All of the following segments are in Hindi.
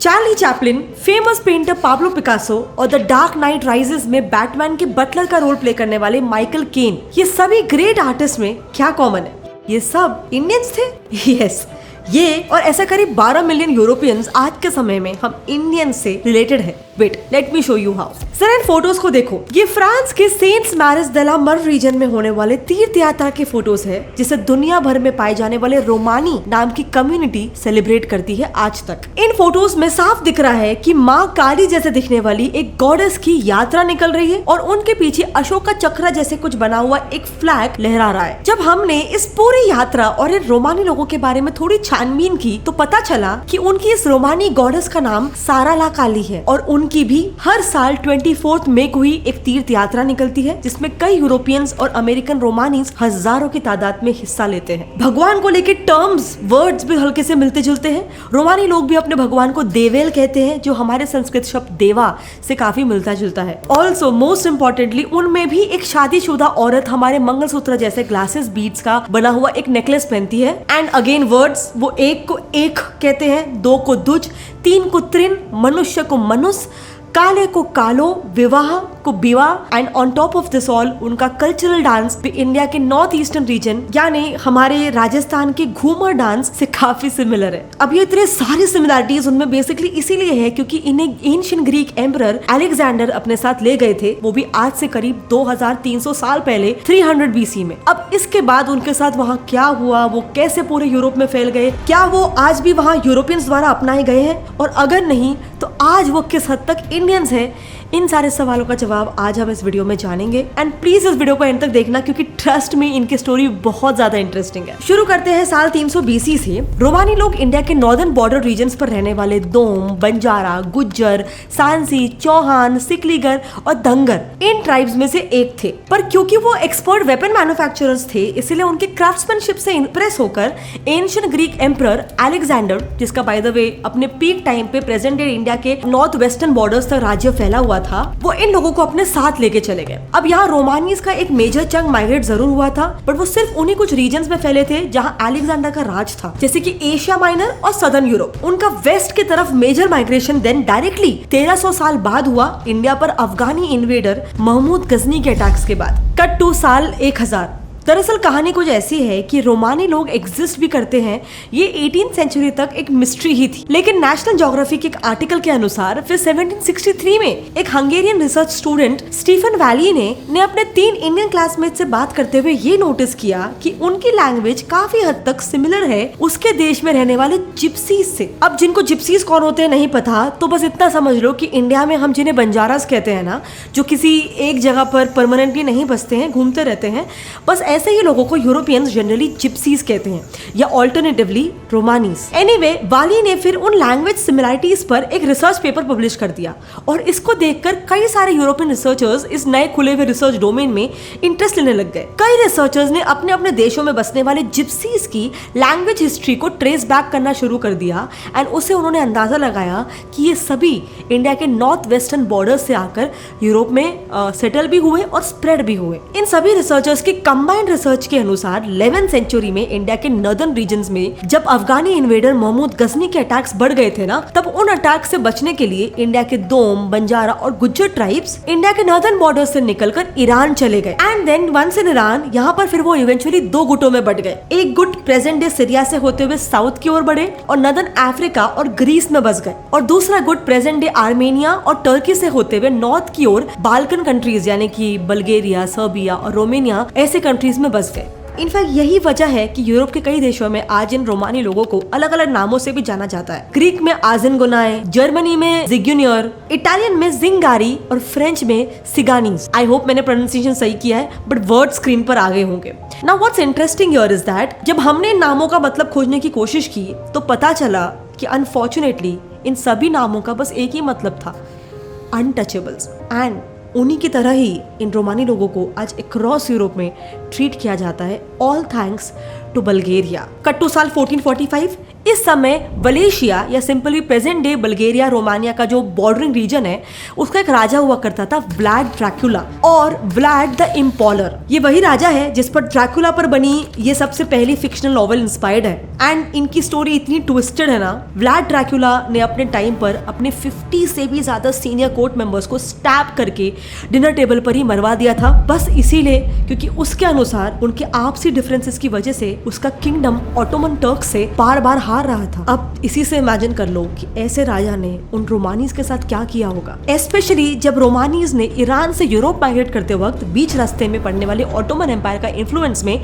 Charlie Chaplin, famous painter Pablo Picasso और द डार्क नाइट राइजेस में बैटमैन के बटलर का रोल प्ले करने वाले माइकल केन, ये सभी ग्रेट आर्टिस्ट में क्या कॉमन है? ये सब इंडियंस थे। यस, ये और ऐसा करीब 12 मिलियन यूरोपियंस आज के समय में हम इंडियन से रिलेटेड है। Wait, let me show you how. Sir, इन फोटोज को देखो, ये फ्रांस के सेंट्स मैरिज दे ला मर रीजन में होने वाले तीर्थ यात्रा के फोटोज है, जिसे दुनिया भर में पाए जाने वाले रोमानी नाम की कम्युनिटी सेलिब्रेट करती है आज तक। इन फोटोज में साफ दिख रहा है कि माँ काली जैसे दिखने वाली एक गॉडेस की यात्रा निकल रही है और उनके पीछे अशोक का चक्र जैसे कुछ बना हुआ एक फ्लैग लहरा रहा है। जब हमने इस पूरी यात्रा और इन रोमानी लोगों के बारे में थोड़ी छानबीन की तो पता चला कि उनकी इस रोमानी गॉडेस का नाम सारा ला काली है और उनकी भी हर साल 24 मई को ही एक तीर्थ यात्रा निकलती है, जिसमें कई यूरोपियंस और अमेरिकन रोमानीज हजारों की तादाद में हिस्सा लेते हैं। भगवान को लेके टर्म्स, वर्ड्स भी हल्के से मिलते जुलते हैं। रोमानी लोग भी अपने भगवान को देवेल कहते हैं, जो हमारे संस्कृत शब्द देवा से काफी मिलता जुलता है। ऑल्सो मोस्ट इम्पोर्टेंटली उनमें भी एक शादीशुदा औरत हमारे मंगलसूत्र जैसे ग्लासेस बीड्स का बना हुआ एक नेकलेस पहनती है। एंड अगेन वर्ड्स, वो एक को एक कहते हैं, दो को दुज, तीन को त्रिन, मनुष्य को मनुष्य, काले को कालो, विवाह को विवाह। And on top of this all उनका कल्चरल डांस भी इंडिया के नॉर्थ ईस्टर्न रीजन यानी हमारे राजस्थान के घूमर डांस से काफी सिमिलर है। अब ये इतने सारी सिमिलरिटीज उनमें बेसिकली इसीलिए है क्योंकि इन्हें एंशिएंट ग्रीक एम्परर अलेक्जेंडर अपने साथ ले गए थे, वो भी आज से करीब 2300 साल पहले 300 BC में। अब इसके बाद उनके साथ वहाँ क्या हुआ, वो कैसे पूरे यूरोप में फैल गए, क्या वो आज भी वहाँ यूरोपियंस द्वारा अपनाए गए हैं, और अगर नहीं तो आज वो किस हद तक इंडियंस है, इन सारे सवालों का जवाब आज हम इस वीडियो में जानेंगे। एंड प्लीज इस वीडियो को एंड तक देखना क्योंकि ट्रस्ट में इनकी स्टोरी बहुत ज्यादा इंटरेस्टिंग है। शुरू करते हैं साल 300 BC से। रोमानी लोग इंडिया के नॉर्दर्न बॉर्डर रीजन्स पर रहने वाले दोम, बंजारा, गुज्जर, सांसी, चौहान, सिकलीगर और दंगर इन ट्राइब्स में से एक थे। पर क्योंकि वो एक्सपर्ट वेपन मैन्युफैक्चरर्स थे, इसलिए उनके क्राफ्ट्समैनशिप से इंप्रेस होकर एंशिएंट ग्रीक एम्परर अलेक्जेंडर, जिसका बाय द वे अपने पीक टाइम पे प्रेजेंट डे इंडिया के नॉर्थ वेस्टर्न बॉर्डर्स तक राज्य फैला हुआ था, वो इन लोगों को अपने साथ लेके चले गए। अब यहाँ रोमानीज का एक मेजर चंक माइग्रेट जरूर हुआ था, बट वो सिर्फ उन्हीं कुछ रीजन्स में फैले थे जहाँ अलेक्जेंडर का राज था, जैसे कि एशिया माइनर और सदर्न यूरोप। उनका वेस्ट की तरफ मेजर माइग्रेशन देन डायरेक्टली 1300 साल बाद हुआ, इंडिया पर अफगानी इन्वेडर महमूद गजनी के अटैक्स के बाद। कट टू साल 1000। दरअसल कहानी कुछ ऐसी है कि रोमानी लोग एग्जिस्ट भी करते हैं, ये 18th सेंचुरी तक एक मिस्ट्री ही थी। लेकिन नेशनल ज्योग्राफी के एक आर्टिकल के अनुसार फिर 1763 में एक Hungarian research student Stefan Vali ने अपने 3 इंडियन क्लासमेट से बात करते हुए ये नोटिस किया कि उनकी लैंग्वेज काफी हद तक सिमिलर है उसके देश में रहने वाले जिप्सीज से। अब जिनको जिप्सीज कौन होते हैं नहीं पता, तो बस इतना समझ लो कि इंडिया में हम जिन्हें बंजारास कहते हैं ना, जो किसी एक जगह पर परमानेंटली नहीं बसते हैं, घूमते रहते हैं, बस ऐसे ही लोगों को यूरोपियंस जनरली जिप्सीज कहते हैं या ऑल्टरनेटिवली रोमानीज। एनीवे, वाली ने फिर उन लैंग्वेज सिमिलरिटीज पर एक रिसर्च पेपर पब्लिश कर दिया और इसको देखकर कई सारे यूरोपियन रिसर्चर्स इस नए खुले हुए रिसर्च डोमेन में इंटरेस्ट लेने लग गए। कई रिसर्चर्स ने अपने अपने देशों में बसने वाले जिप्सीज की लैंग्वेज हिस्ट्री को ट्रेस बैक करना शुरू कर दिया एंड उससे उन्होंने अंदाजा लगाया कि ये सभी इंडिया के नॉर्थ वेस्टर्न बॉर्डर से आकर यूरोप में सेटल भी हुए और स्प्रेड भी हुए। इन सभी रिसर्चर्स की कंबाइंड रिसर्च के अनुसार 11th सेंचुरी में इंडिया के नॉर्दर्न रीजन्स में जब अफगानी इन्वेडर महमूद गजनी के अटैक्स बढ़ गए थे ना, तब उन अटैक से बचने के लिए इंडिया के दोम, बंजारा और गुज्जर ट्राइब्स इंडिया के नॉर्दर्न बॉर्डर से निकलकर ईरान चले गए। And then once in Iran, यहाँ पर फिर वो इवेंचुअली 2 गुटों में बट गए। एक गुट प्रेजेंट डे सीरिया से होते हुए साउथ की ओर बढ़े और नॉर्दर्न अफ्रीका और ग्रीस में बस गए, और दूसरा गुट प्रेजेंट डे आर्मेनिया और टर्की से होते हुए नॉर्थ की ओर बाल्कन कंट्रीज यानी कि बल्गेरिया, सर्बिया और रोमानिया ऐसे कंट्रीज में बस गए। इनफैक्ट यही वजह है कि यूरोप के कई देशों में आज इन रोमानी लोगों को अलग अलग नामों से भी जाना जाता है। ग्रीक में आजिनगोनाए, जर्मनी में जिग्यूनियर, इटालियन में जिंगारी और फ्रेंच में सिगानीज। आई होप मैंने प्रोनाउंसिएशन सही किया है, बट वर्ड स्क्रीन पर आ गए होंगे। Now what's interesting here is that जब हमने इन नामों का मतलब खोजने की कोशिश की तो पता चला कि अनफॉर्चुनेटली इन सभी नामों का बस एक ही मतलब था, अनटचेबल्स। एंड उन्हीं की तरह ही इन रोमानी लोगों को आज अक्रॉस यूरोप में ट्रीट किया जाता है, all thanks to Bulgaria. Cut to साल 1445। इस समय वलेशिया या simply present day Bulgaria Romania का जो बॉर्डरिंग रीजन है उसका एक राजा हुआ करता था, व्लाड ड्रैकुला और व्लाड द इम्पॉलर। ये वही राजा है जिस पर ड्रैकुला पर बनी ये सबसे पहली फिक्शनल नॉवेल इंस्पायर्ड है। एंड इनकी स्टोरी इतनी ट्विस्टेड है ना, व्लाड ड्रैकुला ने अपने टाइम पर अपने 50 से भी ज्यादा सीनियर कोर्ट मेंबर्स को स्टैप करके डिनर टेबल पर ही मरवा दिया था, बस इसीलिए क्योंकि उसके अनुसार उनके आपसी डिफरेंसेस की वजह से उसका किंगडम ऑटोमन टर्क से बार बार हार रहा था। अब इसी से इमेजिन कर लो कि ऐसे राजा ने उन रोमानीज के साथ क्या किया होगा, स्पेशली जब रोमानीज ने ईरान से यूरोप माइग्रेट करते वक्त बीच रास्ते में पड़ने वाले ऑटोमन एम्पायर का इन्फ्लुएंस में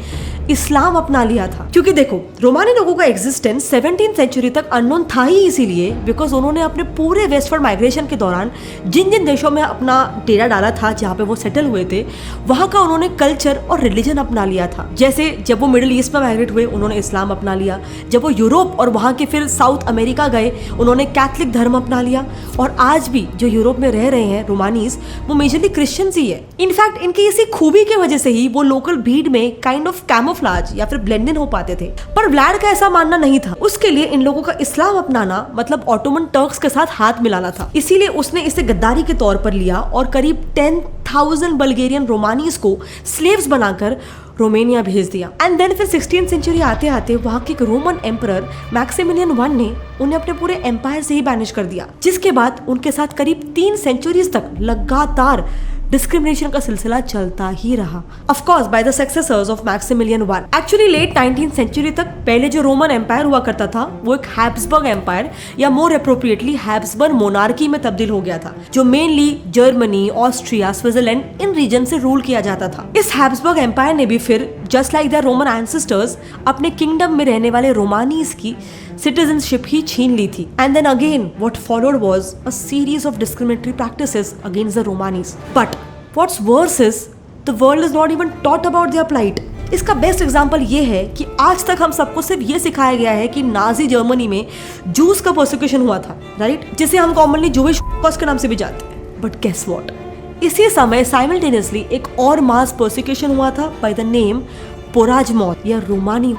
इस्लाम अपना लिया था। क्योंकि देखो, रोमानी लोगों का एग्जिस्टेंस 17th सेंचुरी तक अननोन था ही इसीलिए बिकॉज उन्होंने अपने पूरे वेस्टवर्ड माइग्रेशन के दौरान जिन जिन देशों में अपना डेरा डाला था, जहाँ पे वो सेटल हुए थे, वहाँ का उन्होंने कल्चर और रिलीजन अपना लिया था। जैसे जब वो मिडिल ईस्ट में माइग्रेट हुए उन्होंने इस्लाम अपना लिया, जब वो यूरोप और वहाँ के फिर साउथ अमेरिका गए उन्होंने कैथलिक धर्म अपना लिया, और आज भी जो यूरोप में रह रहे हैं रोमानीज वो मेजरली क्रिश्चियंस ही है। इनफैक्ट इनकी इसी खूबी की वजह से ही वो लोकल भीड़ में काइंड ऑफ कैमोफ्लेज या फिर ब्लेंड इन हो पाते थे। पर व्लाड का ऐसा मानना नहीं था, उसके लिए इन लोगों का इस्लाम अपनाना मतलब ऑटोमन टर्क्स के साथ हाथ मिलाना था। इसीलिए उसने इसे गद्दारी के तौर पर लिया और करीब 10,000 बल्गेरियन रोमानीज को स्लेव्स बनाकर रोमानिया भेज दिया। एंड देन फिर 16th सेंचुरी आते आते वहाँ के रोमन एम्परर मैक्सिमिलियन I ने उन्हें अपने पूरे एम्पायर से ही बैनिश कर दिया, जिसके बाद उनके साथ करीब 3 सेंचुरीज तक लगातार डिस्क्रिमिनेशन का सिलसिला चलता ही रहा। Of course by the successors of Maximilian I। Actually late 19th century तक पहले जो रोमन एम्पायर हुआ करता था वो एक हैब्सबर्ग एम्पायर या मोर अप्रोप्रिएटली हैब्सबर्ग मोनार्की में तब्दील हो गया था, जो मेनली जर्मनी, ऑस्ट्रिया, स्विट्जरलैंड इन रीजन से रूल किया जाता था। इस हैब्सबर्ग एम्पायर ने भी फिर just like the Roman ancestors अपने किंगडम में रहने वाले रोमानीज की सिटीजनशिप ही छीन ली थी। And then again what followed was a series of discriminatory practices against the Romanies. But what's worse is the world is not even taught about their plight. इसका बेस्ट एग्जांपल ये है कि आज तक हम सबको सिर्फ ये सिखाया गया है कि नाजी जर्मनी में जूस का परसिक्यूशन हुआ था, राइट, जिसे हम कॉमनली जूइश के नाम से भी जानते हैं। बट गेस व्हाट, इसी समय साइमल्टेनियसली एक और मास परसिक्यूशन हुआ था बाय द नेम पोराजमॉत या रोमानी।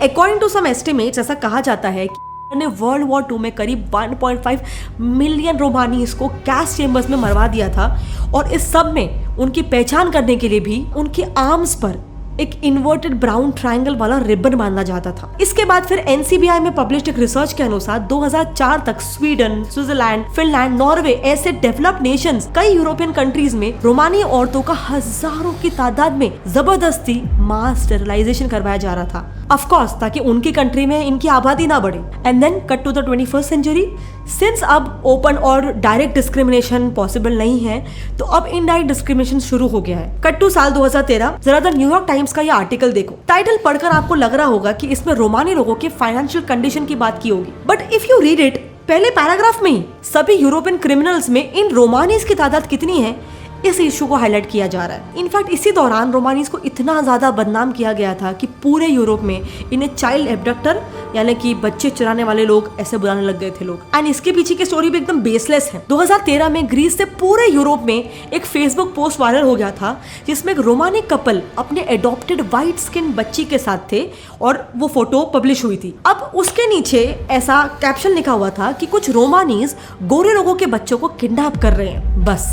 अकॉर्डिंग टू सम एस्टिमेट्स ऐसा कहा जाता है कि ने वर्ल्ड वॉर 2 में करीब 1.5 मिलियन रोमानीज को गैस चेम्बर्स में मरवा दिया था, और इस सब में उनकी पहचान करने के लिए भी उनके आर्म्स पर एक इन्वर्टेड ब्राउन ट्रायंगल वाला रिबन बांधा जाता था। इसके बाद फिर एनसीबीआई में पब्लिश्ड एक रिसर्च के अनुसार 2004 तक स्वीडन, स्विट्जरलैंड, फिनलैंड, नॉर्वे ऐसे डेवलप्ड नेशंस, कई यूरोपियन कंट्रीज में रोमानी औरतों का हजारों की तादाद में जबरदस्ती मास स्टेरिलाइजेशन करवाया जा रहा था, ऑफ कोर्स ताकि उनकी कंट्री में इनकी आबादी ना बढ़े। And then cut to the 21st century. Since अब ओपन और डायरेक्ट डिस्क्रिमिनेशन पॉसिबल नहीं है तो अब इनडायरेक्ट डिस्क्रिमिनेशन शुरू हो गया है। कट टू साल 2013। जरा द न्यूयॉर्क टाइम्स का ये आर्टिकल देखो। टाइटल पढ़कर आपको लग रहा होगा कि इसमें रोमानी लोगों के फाइनेंशियल कंडीशन की बात की होगी, but if you read it पहले पैराग्राफ में ही सभी यूरोपियन क्रिमिनल्स में इन रोमानीज की तादाद कितनी है इस इशू को हाईलाइट किया जा रहा है। इनफैक्ट इसी दौरान रोमानीज को इतना ज्यादा बदनाम किया गया था कि पूरे यूरोप में इन्हें चाइल्ड एब्डक्टर यानी कि बच्चे चुराने वाले लोग ऐसे बुलाने लग गए थे लोग। एंड इसके पीछे की स्टोरी भी एकदम बेसलेस है। 2013 में ग्रीस से पूरे यूरोप में एक फेसबुक पोस्ट वायरल हो गया था जिसमें एक रोमानी कपल अपने एडॉप्टेड व्हाइट स्किन बच्ची के साथ थे और वो फोटो पब्लिश हुई थी। अब उसके नीचे ऐसा कैप्शन लिखा हुआ था कि कुछ रोमानीज गोरे लोगों के बच्चों को किडनैप कर रहे हैं। बस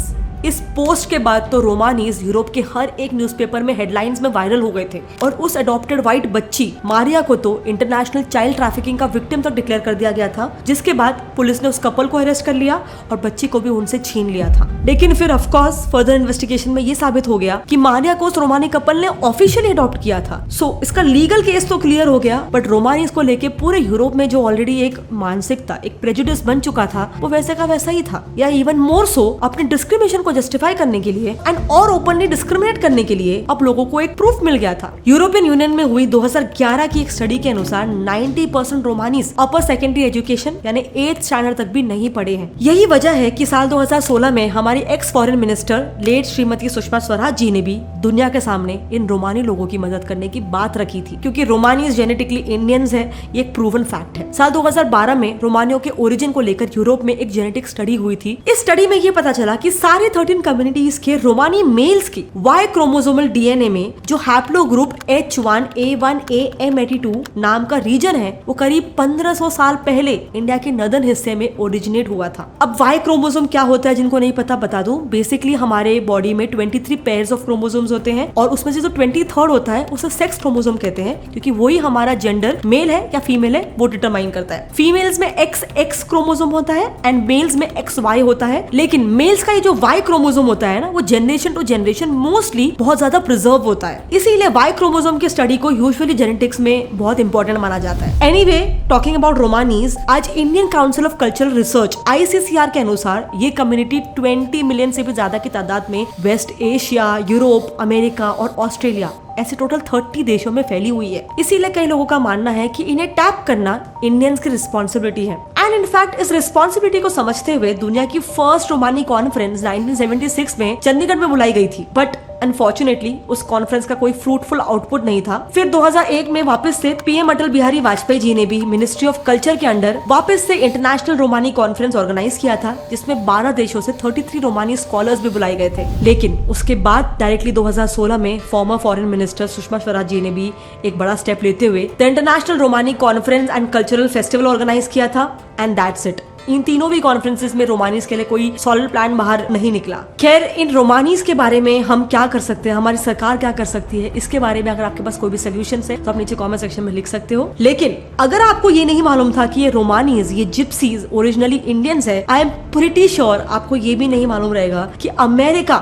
इस पोस्ट के बाद तो रोमानीज यूरोप के हर एक न्यूज़पेपर में हेडलाइंस में वायरल हो गए थे और उस अडॉप्टेड व्हाइट बच्ची मारिया को तो इंटरनेशनल चाइल्ड ट्रैफिकिंग का विक्टिम तक डिक्लेयर कर दिया गया था, जिसके बाद पुलिस ने उस कपल को अरेस्ट कर लिया और बच्ची को भी उनसे छीन लिया था। लेकिन फिर ऑफ कोर्स फर्दर इन्वेस्टिगेशन में ये साबित हो गया कि मारिया को उस रोमानी कपल ने ऑफिशियली अडॉप्ट किया था। सो इसका लीगल केस तो क्लियर हो गया, बट रोमानीज को लेके पूरे यूरोप में जो ऑलरेडी एक मानसिकता, एक प्रेजुडिस बन चुका था, वो वैसे का वैसा ही था, या इवन मोर सो अपने डिस्क्रिमिनेशन को जस्टिफाई करने के लिए एंड और ओपनली डिस्क्रिमिनेट करने के लिए अब लोगों को एक प्रूफ मिल गया था। यूरोपियन यूनियन में हुई 2011 की एक स्टडी के अनुसार 90% रोमानीज अपर सेकेंडरी एजुकेशन यानी 8th स्टैंडर्ड तक भी नहीं पढ़े हैं। यही वजह है कि साल 2016 में हमारी ex foreign minister late Shrimati Sushma Swaraj ji ने भी दुनिया के सामने इन रोमानी लोगों की मदद करने की बात रखी थी, क्योंकि रोमानीज जेनेटिकली इंडियंस है, ये एक प्रूवन फैक्ट है। साल 2012 में रोमानियों के ओरिजिन को लेकर यूरोप में एक जेनेटिक स्टडी हुई थी। इस स्टडी में ये पता चला कि सारे 13 कम्युनिटीज के रोमानी मेल्स की Y क्रोमोसोमल डीएनए में जो हैप्लो ग्रुप H1A1A-M82 नाम का रीजन है वो करीब 1500 साल पहले इंडिया के नदर्न हिस्से में ओरिजिनेट हुआ था। अब Y क्रोमोसोम क्या होता है जिनको नहीं पता बता दूं, बेसिकली हमारे बॉडी में 23 पेयर्स ऑफ क्रोमोसोम्स होते हैं और उसमें से जो 23rd होता है उसे सेक्स क्रोमोसोम कहते हैं, क्योंकि वही हमारा जेंडर मेल है या फीमेल है वो डिटरमाइन करता है। फीमेल्स में XX क्रोमोसोम होता है एंड मेल्स में XY होता है, लेकिन मेल्स का ये जो Y क्रोमोसोम होता है ना वो जनरेशन टू जनरेशन मोस्टली बहुत ज्यादा प्रिजर्व होता है, इसीलिए Y क्रोमोसोम की स्टडी को यूजुअली जेनेटिक्स में बहुत इंपॉर्टेंट माना जाता है। एनीवे, टॉकिंग अबाउट रोमानीज, आज Indian council of cultural research ICCR के अनुसार ये कम्युनिटी 20 मिलियन से भी ज्यादा की तादाद में वेस्ट एशिया, यूरोप, अमेरिका और ऑस्ट्रेलिया ऐसे टोटल 30 देशों में फैली हुई है। इसीलिए कई लोगों का मानना है कि इन्हें टैप करना इंडियंस की रिस्पॉन्सिबिलिटी है। एंड इनफैक्ट इस रिस्पॉन्सिबिलिटी को समझते हुए दुनिया की फर्स्ट रोमानी कॉन्फ्रेंस 1976 में चंडीगढ़ में बुलाई गई थी, बट अनफॉर्चुनेटली उस कॉन्फ्रेंस का कोई फ्रूटफुल आउटपुट नहीं था। फिर 2001 में वापस से पीएम अटल बिहारी वाजपेयी जी ने भी मिनिस्ट्री ऑफ कल्चर के अंडर वापस से इंटरनेशनल रोमानी कॉन्फ्रेंस ऑर्गेनाइज किया था, जिसमें 12 देशों से 33 रोमानी स्कॉलर्स भी बुलाए गए थे। लेकिन उसके बाद डायरेक्टली 2016 में former foreign minister Sushma Swaraj ji ने भी एक बड़ा स्टेप लेते हुए the international Romani conference and cultural festival organise किया था, एंड दैट्स इट। इन तीनों भी कॉन्फ्रेंसेस में रोमानीज के लिए कोई सॉलिड प्लान बाहर नहीं निकला। खैर, इन रोमानीज के बारे में हम क्या कर सकते हैं, हमारी सरकार क्या कर सकती है, इसके बारे में अगर आपके पास कोई भी सोल्यूशन है तो आप नीचे कमेंट सेक्शन में लिख सकते हो। लेकिन अगर आपको ये नहीं मालूम था कि ये रोमानीज, ये जिप्सीज ओरिजिनली इंडियंस है, आई एम प्रीटी श्योर आपको ये भी नहीं मालूम रहेगा कि अमेरिका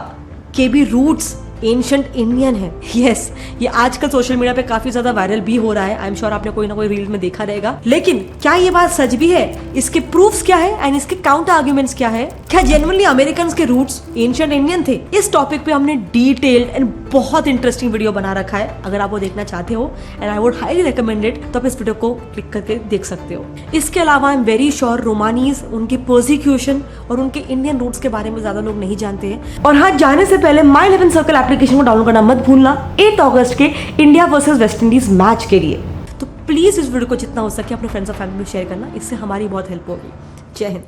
के भी रूट्स एंशिएंट इंडियन है। यस, ये आजकल सोशल मीडिया पे काफी ज्यादा वायरल भी हो रहा है। आई एम श्योर आपने कोई ना कोई रील में देखा रहेगा। लेकिन क्या ये बात सच भी है? इसके प्रूफ्स क्या है एंड इसके काउंटर आर्ग्यूमेंट्स क्या है? क्या जेन्युइनली अमेरिकन के रूट्स एंशिएंट इंडियन थे? इस टॉपिक पे हमने डिटेल्ड एंड बहुत इंटरेस्टिंग वीडियो बना रखा है। अगर आप वो देखना चाहते हो and I would highly recommend it, तो आप इस वीडियो को क्लिक करके देख सकते हो। इसके अलावा आई एम वेरी श्योर रोमानीज, उनके प्रोसिक्यूशन और उनके इंडियन रूट्स के बारे में ज्यादा लोग नहीं जानते हैं। और हाँ, जाने से पहले माई 11 सर्कल एप्लीकेशन को डाउनलोड करना मत भूलना 8 अगस्त के India versus West Indies match के लिए। तो प्लीज इस वीडियो को जितना हो सके अपने फ्रेंड्स और फैमिली में शेयर करना, इससे हमारी बहुत हेल्प होगी। जय हिंद।